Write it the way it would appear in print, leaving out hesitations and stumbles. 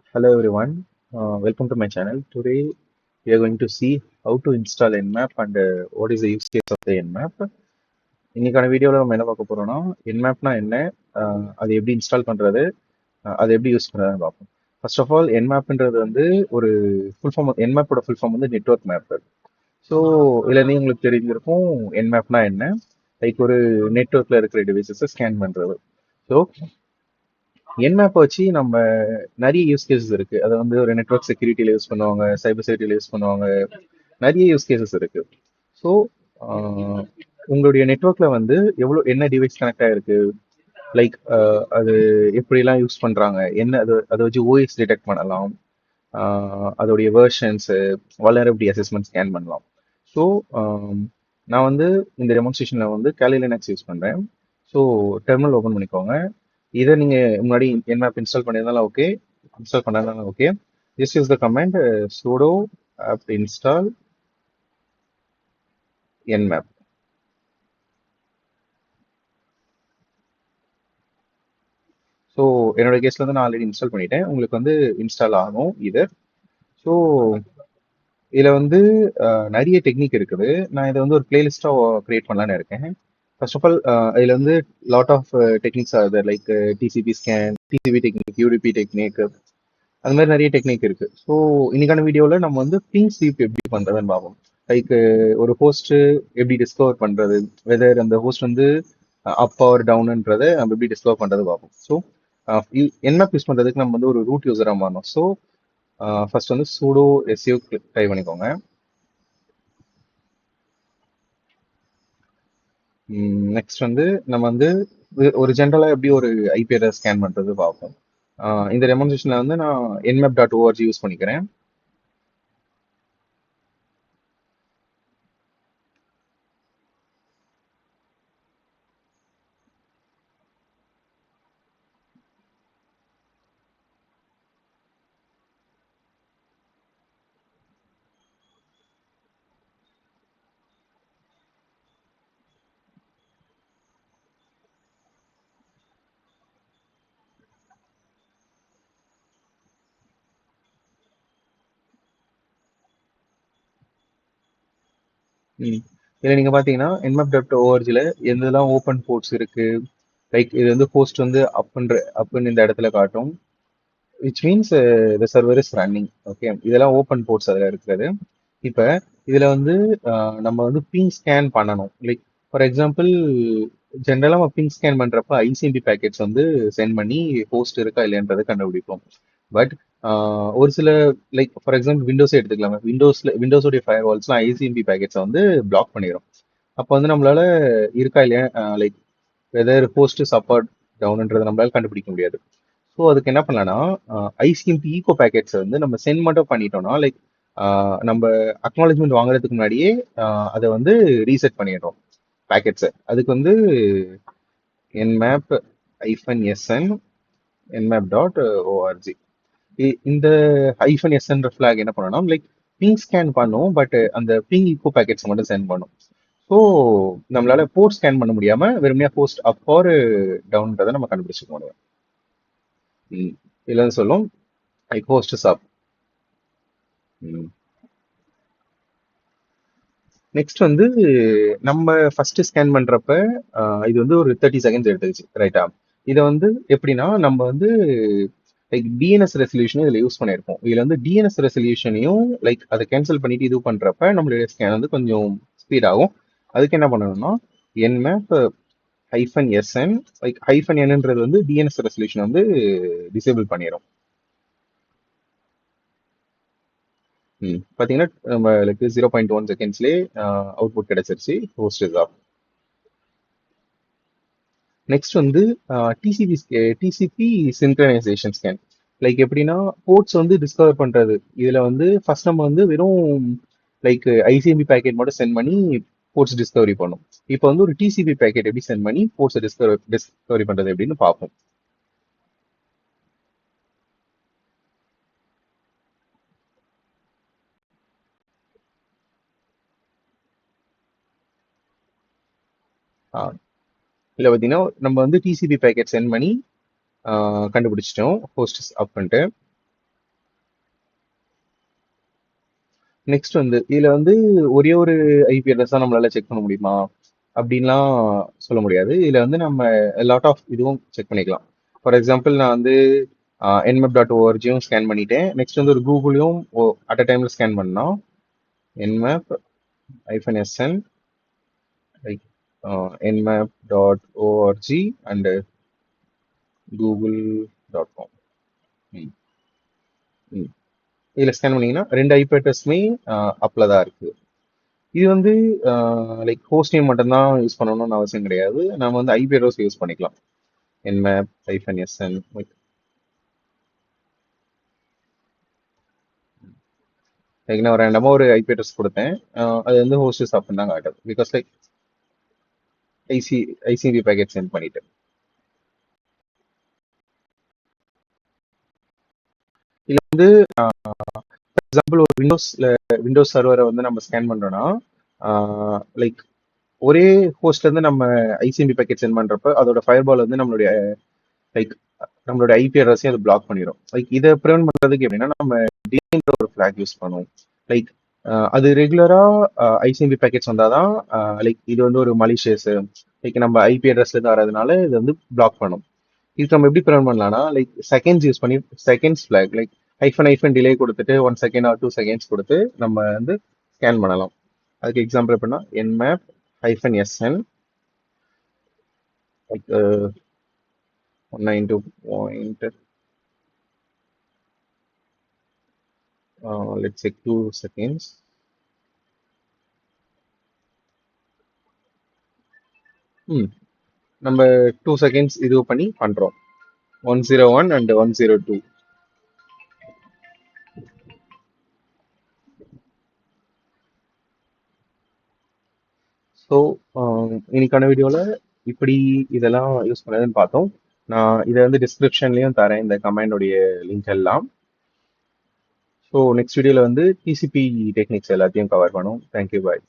Hello everyone, welcome to my channel. Today we are going to see how to install Nmap and what is the use case of the Nmap. இன்னைக்கான வீடியோவில் நம்ம என்ன பார்க்க போறோம்னா Nmapனா என்ன, அது எப்படி இன்ஸ்டால் பண்றது, அதை எப்படி யூஸ் பண்றதுன்னு பார்ப்போம். ஃபர்ஸ்ட் ஆஃப் ஆல் Nmapன்றது வந்து ஒரு ஃபுல் ஃபார்ம். Nmapோட ஃபுல் ஃபார்ம் வந்து நெட்வொர்க் மேப். ஸோ இதுலேருந்து உங்களுக்கு தெரிஞ்சிருக்கும் Nmapனா என்ன, லைக் ஒரு நெட்வொர்க்ல இருக்கிற டிவைசஸை ஸ்கேன் பண்றது. ஸோ என்மேப்பை வச்சு நம்ம நிறைய யூஸ் கேசஸ் இருக்கு. அதை வந்து ஒரு நெட்வொர்க் செக்யூரிட்டியில யூஸ் பண்ணுவாங்க, சைபர் செக்யூரிட்டியில யூஸ் பண்ணுவாங்க, நிறைய யூஸ் கேசஸ் இருக்கு. ஸோ உங்களுடைய நெட்வொர்க்ல வந்து என்ன டிவைஸ் கனெக்ட் ஆயிருக்கு, லைக் அது எப்படிலாம் யூஸ் பண்றாங்க, என்ன அதை வச்சு ஓஎஸ் டிடெக்ட் பண்ணலாம், அதோடைய வேர்ஷன்ஸ், வல்னரபிலிட்டி அசஸ்மெண்ட் ஸ்கேன் பண்ணலாம். ஸோ நான் வந்து இந்த டெமான்ஸ்ட்ரேஷன்ல வந்து கேலி லினக்ஸ் யூஸ் பண்றேன். ஸோ டெர்மினல் ஓப்பன் பண்ணிக்கோங்க. இதை நீங்க முன்னாடி nmap இன்ஸ்டால் பண்ணியிருந்தாலும் ஓகே, இன்ஸ்டால் பண்ணாலும் okay. Just use the comment sudo apt install nmap. So என்னோட கேஸ்ல வந்து நான் ஆல்ரெடி இன்ஸ்டால் பண்ணிட்டேன். உங்களுக்கு வந்து இன்ஸ்டால் ஆகும் இது. ஸோ இதில் வந்து நிறைய டெக்னிக் இருக்குது. நான் இதை வந்து ஒரு பிளேலிஸ்டாக கிரியேட் பண்ணலான்னு இருக்கேன். ஃபர்ஸ்ட் ஆஃப் ஆல் இதில் வந்து லாட் ஆஃப் டெக்னிக்ஸ் ஆகுது, like TCP scan, TCP technique, UDP technique, அது மாதிரி நிறைய டெக்னிக் இருக்கு. ஸோ இன்னைக்கான வீடியோவில் நம்ம வந்து பிங் ஸ்வீப் எப்படி பண்றதுன்னு பார்ப்போம். லைக் ஒரு ஹோஸ்ட் எப்படி டிஸ்கவர் பண்றது, வெதர் அந்த ஹோஸ்ட் வந்து அப் ஆர் டவுன்ன்றதை நம்ம எப்படி டிஸ்கவர் பண்றது பார்ப்போம். ஸோ nmap யூஸ் பண்றதுக்கு நம்ம வந்து ஒரு ரூட் யூசரா மாறணும். ஸோ ஃபர்ஸ்ட் வந்து sudo su ட்ரை பண்ணிக்கோங்க. நெக்ஸ்ட் வந்து நம்ம வந்து ஒரு ஜென்ரலா எப்படி ஒரு ஐபி அட்ரஸ் ஸ்கேன் பண்றது பார்ப்போம். இந்த டெமான்ஸ்ட்ரேஷன்ல வந்து நான் nmap.org யூஸ் பண்ணிக்கிறேன். இதில் நீங்கள் பார்த்தீங்கன்னா nmap.orgல எந்தெல்லாம் ஓப்பன் போர்ட்ஸ் இருக்கு, லைக் இது வந்து ஹோஸ்ட் வந்து அப்புன்னு இந்த இடத்துல காட்டும், which means the server is running. Okay, இதெல்லாம் ஓப்பன் போர்ட்ஸ் அதில் இருக்கிறது. இப்போ இதில் வந்து நம்ம வந்து பிங் ஸ்கேன் பண்ணணும். லைக் ஃபார் எக்ஸாம்பிள், ஜென்ரலாக நம்ம பிங் ஸ்கேன் பண்ணுறப்ப ஐசிஎம்பி பேக்கெட்ஸ் வந்து சென்ட் பண்ணி ஹோஸ்ட் இருக்கா இல்லைன்றதை கண்டுபிடிப்போம். பட் ஒரு சில, லைக் ஃபார் எக்ஸாம்பிள் விண்டோஸே எடுத்துக்கலாம். விண்டோஸோடைய ஃபயர் வால்ஸ்லாம் ஐசிஎம்பி பேக்கெட்ஸை வந்து பிளாக் பண்ணிடும். அப்போ வந்து நம்மளால இருக்கா இல்லையா, லைக் வெதர் ஹோஸ்ட் சப்போர்ட் டவுன்ன்றதை நம்மளால கண்டுபிடிக்க முடியாது. ஸோ அதுக்கு என்ன பண்ணலாம்னா, ஐசிஎம்பி ஈகோ பேக்கெட்ஸை வந்து நம்ம சென்ட் மட்டும் பண்ணிட்டோம்னா, லைக் நம்ம அக்னாலஜ்மெண்ட் வாங்குறதுக்கு முன்னாடியே அதை வந்து ரீசெட் பண்ணிடுறோம் பேக்கெட்ஸை. அதுக்கு வந்து nmap -sn nmap.org, இந்த -sன்ற ஃபிளாக் என்ன பண்ணணும், லைக் பிங் ஸ்கேன் பண்ணும், பட் அந்த பிங் ஈகோ பேக்கெட்ஸ் மட்டும் சென்ட் பண்ணும். ஸோ நம்மளால போர்ட் ஸ்கேன் பண்ண முடியாம வெறுமையா போஸ்ட் அப் ஆர் டவுன்ன்றதை நம்ம கண்டுபிடிச்சிக்க முடியும். இதுல வந்து சொல்லும் like host is up. Next வந்து நம்ம ஃபர்ஸ்ட் ஸ்கேன் பண்றப்ப இது வந்து ஒரு 30 செகண்ட்ஸ் எடுத்துச்சு, ரைட்டா? இதை வந்து எப்படின்னா நம்ம வந்து லைக் டிஎன்எஸ் ரெசல்யூஷன் இதில் யூஸ் பண்ணியிருப்போம். இதில் வந்து டிஎன்எஸ் ரெசல்யூஷனையும் லைக் அதை கேன்சல் பண்ணிட்டு இது பண்றப்ப நம்மளுடைய ஸ்கேன் வந்து கொஞ்சம் ஸ்பீட் ஆகும். அதுக்கு என்ன பண்ணணும்னா nmap -sn, லைக் -nன்றது வந்து டிஎன்எஸ் ரெசல்யூஷன் வந்து டிசேபிள் பண்ணிடும். பார்த்தீங்கன்னா நம்மளுக்கு 0.1 செகண்ட்ஸ்லேயே அவுட்புட் கிடைச்சிருச்சு, ஹோஸ்ட் இஸ் ஆஃப். நெக்ஸ்ட் வந்து டிசிபி சின்க்ரனைசேஷன் ஸ்கேன். லைக் எப்படின்னா போர்ட்ஸ் வந்து டிஸ்கவர் பண்றது. இதுல வந்து ஃபர்ஸ்ட் நம்ம வந்து வெறும் லைக் ஐசிஎம்பி பேக்கெட் மட்டும் சென்ட் பண்ணி போர்ட்ஸ் டிஸ்கவரி பண்ணும். இப்போ வந்து ஒரு டிசிபி பேக்கெட் எப்படி சென்ட் பண்ணி போர்ட்ஸ் டிஸ்கவரி பண்றது எப்படின்னு பார்ப்போம். இல்லை பார்த்தீங்கன்னா நம்ம வந்து டிசிபி பேக்கெட் சென்ட் பண்ணி கண்டுபிடிச்சிட்டோம் ஹோஸ்ட் அப் பண்ணிட்டு. நெக்ஸ்ட் வந்து இதுல வந்து ஒரே ஒரு ஐபி அட்ரஸ் தான் நம்மளால செக் பண்ண முடியுமா அப்படின்லாம் சொல்ல முடியாது. இதுல வந்து நம்ம லாட் ஆஃப் இதுவும் செக் பண்ணிக்கலாம். ஃபார் எக்ஸாம்பிள் நான் வந்து nmap.org-யும் ஸ்கேன் பண்ணிட்டேன். நெக்ஸ்ட் வந்து ஒரு கூகுளையும் அட் அ டைம்ல ஸ்கேன் பண்ணா nmap-sn like nmap.org and google.com. ம், ம். இதுல ஸ்கேன் பண்ணீங்கன்னா ரெண்டு ஐபி அட்ரஸுமே அப்ல தான் இருக்கு. இது வந்து லைக் ஹோஸ்ட் நேம் மட்டும்தான் யூஸ் பண்ணணும்னு அவசியம் கிடையாது. நம்ம வந்து ஐபி அட்ரஸ் யூஸ் பண்ணிக்கலாம். nmap-sn லைக் நான் ரேண்டமா ஒரு ஐபி அட்ரஸ் கொடுத்தேன். அது வந்து ஹோஸ்ட் அப்படின்னு தான் காட்டுது. Because like IC ICP packet sent பண்ணிட்டு இதுல வந்து எக்ஸாம்பிள் ஒரு விண்டோஸ் சர்வரை வந்து நம்ம ஸ்கேன் பண்றோம்னா லைக் ஒரே ஹோஸ்ட்ல இருந்து நம்ம ஐசிபி பேக்கெட் சென்ட் பண்றப்ப அதோட ஃபயர்பால் வந்து லைக் நம்மளோட ஐபி அட்ரஸையும் அது பிளாக் பண்ணிடும். லைக் இதை ப்ரிவென்ட் பண்றதுக்கு எப்படின்னா நம்ம டிஎன்ற ஒரு ஃபிளாக் யூஸ் பண்ணுவோம். லைக் அது ரெகுலரா ஐசிபி பேக்கெட்ஸ் வந்தாதான் லைக் இது வந்து ஒரு மலிஷியஸ் லைக் நம்ம ஐபி அட்ரஸ்ல இருந்து வரதுனால இது வந்து பிளாக் பண்ணும். இதுக்கு நம்ம எப்படி ப்ரிவென்ட் பண்ணலாம்னா லைக் செகண்ட்ஸ் யூஸ் பண்ணி செகண்ட்ஸ் ஃபிளாக் லைக் ஐஃபன் டிலே கொடுத்துட்டு 1 செகண்ட் ஆர் 2 செகண்ட்ஸ் கொடுத்து நம்ம வந்து ஸ்கேன் பண்ணலாம். அதுக்கு எக்ஸாம்பிள் எப்படின்னா nmap-sn like 192. let's say 2 seconds. நம்ம 2 செகண்ட்ஸ் இது பண்ணி பண்றோம். 101 and 102. ஸோ இன்னைக்கான வீடியோவில் இப்படி இதெல்லாம் யூஸ் பண்ணதுன்னு பார்த்தோம். நான் இதை வந்து டிஸ்கிரிப்ஷன்லையும் தரேன் இந்த கமெண்டோடைய லிங்க் எல்லாம். ஸோ நெக்ஸ்ட் வீடியோவில் வந்து டிசிபி டெக்னிக்ஸ் எல்லாத்தையும் கவர் பண்ணுவோம். Thank you bye.